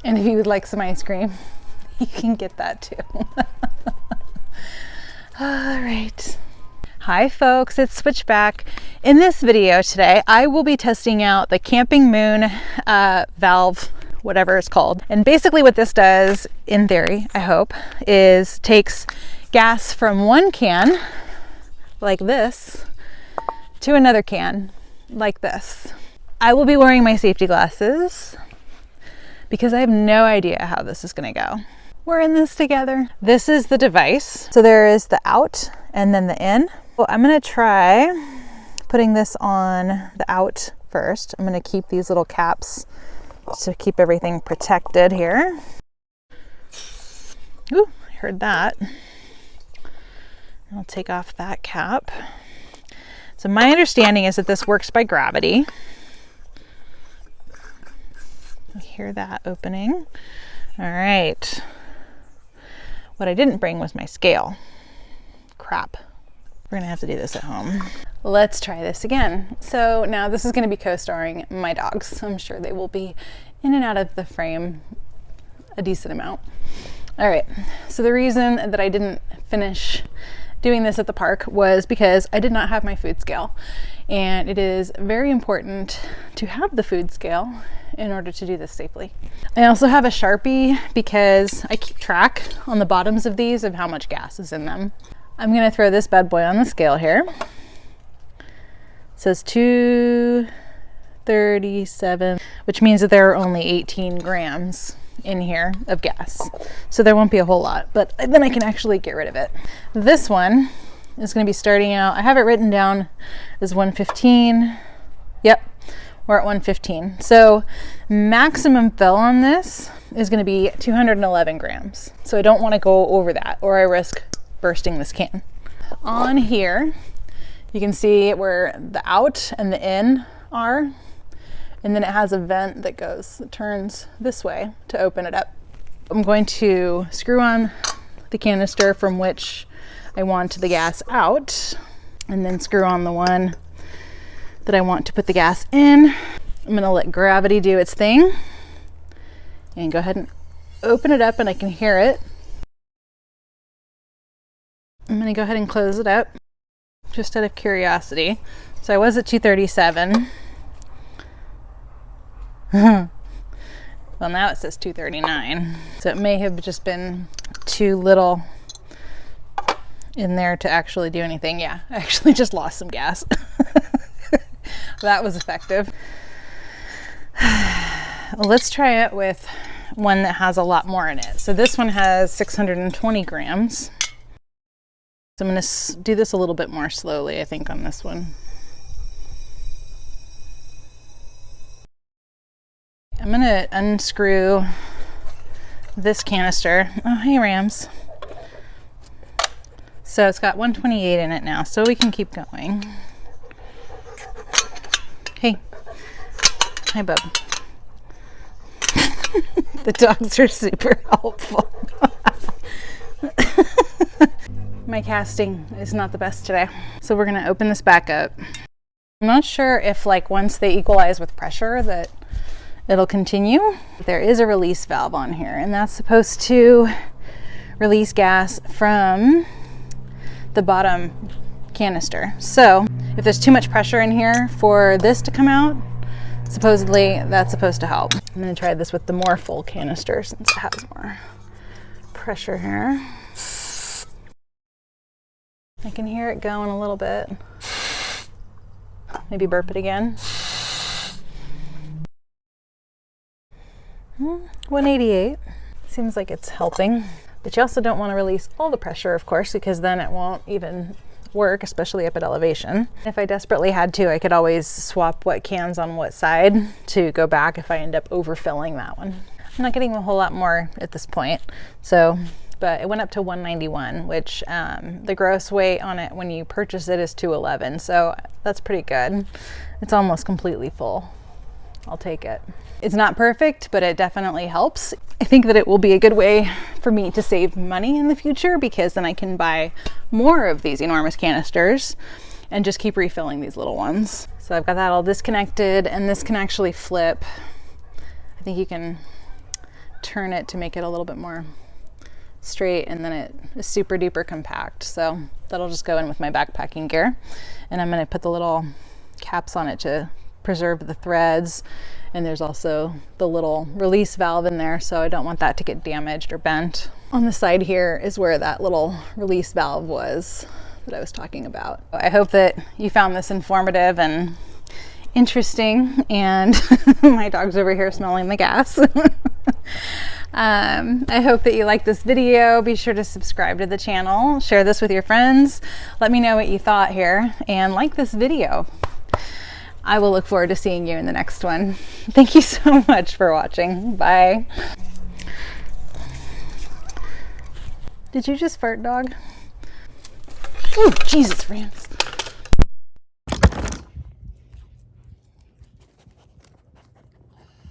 And if you would like some ice cream, you can get that too. All right. Hi folks, it's Switchback. In this video today, I will be testing out the Campingmoon valve, whatever it's called. And basically what this does, in theory, I hope, is takes gas from one can, like this, to another can, like this. I will be wearing my safety glasses because I have no idea how this is gonna go. We're in this together. This is the device. So there is the out and then the in. Well, I'm gonna try putting this on the out first. I'm gonna keep these little caps to keep everything protected here. Ooh, I heard that. I'll take off that cap. So my understanding is that this works by gravity. I hear that opening. All right. What I didn't bring was my scale. Crap. We're gonna have to do this at home. Let's try this again. So now this is gonna be co-starring my dogs. I'm sure they will be in and out of the frame a decent amount. All right, so the reason that I didn't finish doing this at the park was because I did not have my food scale. And it is very important to have the food scale in order to do this safely. I also have a Sharpie because I keep track on the bottoms of these of how much gas is in them. I'm gonna throw this bad boy on the scale here. It says 237, which means that there are only 18 grams in here of gas. So there won't be a whole lot, but then I can actually get rid of it. This one is gonna be starting out, I have it written down as 115. Yep, we're at 115. So maximum fill on this is gonna be 211 grams. So I don't wanna go over that or I risk bursting this can. On here, you can see where the out and the in are, and then it has a vent that turns this way to open it up. I'm going to screw on the canister from which I want the gas out, and then screw on the one that I want to put the gas in. I'm gonna let gravity do its thing and go ahead and open it up, and I can hear it. I'm gonna go ahead and close it up just out of curiosity. So I was at 237. Well, now it says 239. So it may have just been too little in there to actually do anything. Yeah, I actually just lost some gas. That was effective. Well, let's try it with one that has a lot more in it. So this one has 620 grams. So I'm going to do this a little bit more slowly, I think, on this one. I'm going to unscrew this canister. Oh, hey, Rams. So it's got 128 in it now, so we can keep going. Hey. Hi, bub. The dogs are super helpful. My casting is not the best today. So we're gonna open this back up. I'm not sure if once they equalize with pressure that it'll continue. There is a release valve on here, and that's supposed to release gas from the bottom canister. So if there's too much pressure in here for this to come out, supposedly that's supposed to help. I'm gonna try this with the more full canister since it has more pressure here. I can hear it going a little bit. Maybe burp it again. 188. Seems like it's helping. But you also don't want to release all the pressure, of course, because then it won't even work, especially up at elevation. If I desperately had to, I could always swap what cans on what side to go back if I end up overfilling that one. I'm not getting a whole lot more at this point. But it went up to 191, which the gross weight on it when you purchase it is 211. So that's pretty good. It's almost completely full. I'll take it. It's not perfect, but it definitely helps. I think that it will be a good way for me to save money in the future, because then I can buy more of these enormous canisters and just keep refilling these little ones. So I've got that all disconnected, and this can actually flip. I think you can turn it to make it a little bit more straight, and then it is super duper compact. So that'll just go in with my backpacking gear. And I'm going to put the little caps on it to preserve the threads. And there's also the little release valve in there, so I don't want that to get damaged or bent. On the side here is where that little release valve was that I was talking about. I hope that you found this informative and interesting, and my dog's over here smelling the gas. I hope that you liked this video. Be sure to subscribe to the channel, share this with your friends, let me know what you thought here, and like this video. I will look forward to seeing you in the next one. Thank you so much for watching. Bye. Did you just fart, dog? Oh, Jesus, Rance.